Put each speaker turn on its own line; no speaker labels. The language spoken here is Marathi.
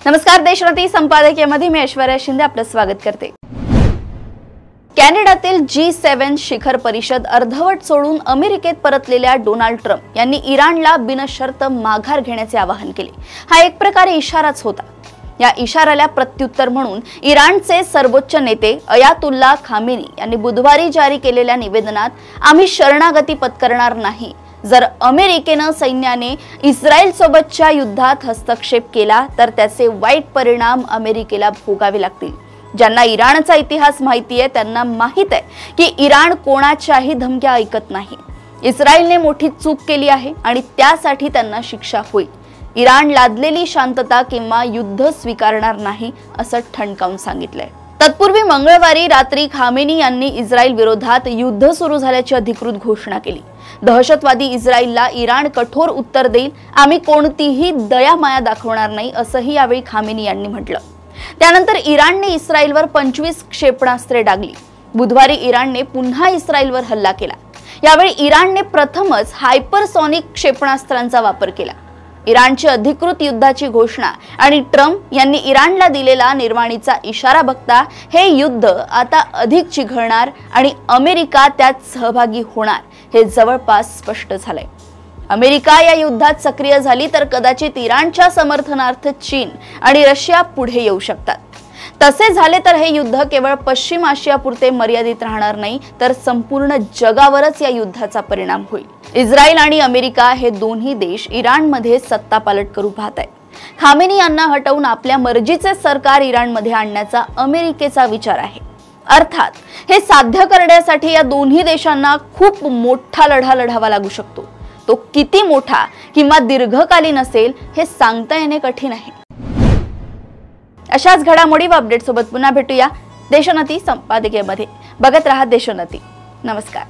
नमस्कार, देशरती संपादकीयमध्ये मी ऐश्वर्या शिंदे आपलं स्वागत करते। कॅनडातील G7 शिखर परिषद अर्धवट सोडून अमेरिकेत परतलेल्या डोनाल्ड ट्रम्प यांनी इराणला बिनशर्त माघार घेण्याचे आवाहन केले। हा एक प्रकारे इशाराच होता। या इशाऱ्याला प्रत्युत्तर म्हणून इराणचे सर्वोच्च नेते अयातुल्ला खामेनी यांनी बुधवारी जारी केलेल्या निवेदनात आम्ही शरणागती पत्करणार नाही। जर अमेरिकेने सैन्याने इस्रायल सोबतच्या युद्धात हस्तक्षेप केला तर त्याचे वाईट परिणाम अमेरिकेला भोगावे लागतील। ज्यांना इराणचा इतिहास माहिती आहे त्यांना माहित आहे की इराण कोणाच्याही धमक्या ऐकत नाही। इस्रायलने मोठी चूक केली आहे आणि त्यासाठी त्यांना शिक्षा होईल। इराण लादलेली शांतता किंवा युद्ध स्वीकारणार नाही असं ठणकावून सांगितलंय। तत्पूर्वी मंगळवारी रात्री खामेनी यांनी इस्रायल विरोधात युद्ध सुरू झाल्याची अधिकृत घोषणा केली। दहशतवादी इस्रायलला इराण कठोर उत्तर देईल, आम्ही कोणतीही दयामाया दाखवणार नाही असंही यावेळी खामेनी यांनी म्हटलं। त्यानंतर इराणने इस्रायलवर 25 क्षेपणास्त्रे डागली। बुधवारी इराणने पुन्हा इस्रायलवर हल्ला केला। यावेळी इराणने प्रथमच हायपरसॉनिक क्षेपणास्त्रांचा वापर केला। इराणची अधिकृत युद्धाची घोषणा आणि ट्रम्प यांनी इराणला दिलेला निर्वाणीचा इशारा बघता हे युद्ध आता अधिक चिघळणार आणि अमेरिका त्यात सहभागी होणार हे जवळपास स्पष्ट झालंय। अमेरिका या युद्धात सक्रिय झाली तर कदाचित इराणच्या समर्थनार्थ चीन आणि रशिया पुढे येऊ शकतात। तसे झाले तर हे युद्ध केवळ पश्चिम आशियापुरते मर्यादित राहणार नाही तर संपूर्ण जगावरच या युद्धाचा परिणाम होईल। इस्रायल आणि अमेरिका हे दोन्ही देश इराणमध्ये सत्तापालट करू पाहत आहेत। खामेनी यांना हटवून आपल्या मर्जीचे सरकार इराणमध्ये आणण्याचा अमेरिकेचा विचार आहे। अर्थात हे साध्य करण्यासाठी या दोन्ही देशांना खूप मोठा लढा लढावा लागू शकतो। तो किती मोठा किंवा दीर्घकालीन असेल हे सांगता येणे कठीण आहे। अशाच घडामोडी व अपडेट सोबत पुन्हा भेटूया देशोन्नती संपादकीयमध्ये। बघत रहा देशोन्नती। नमस्कार।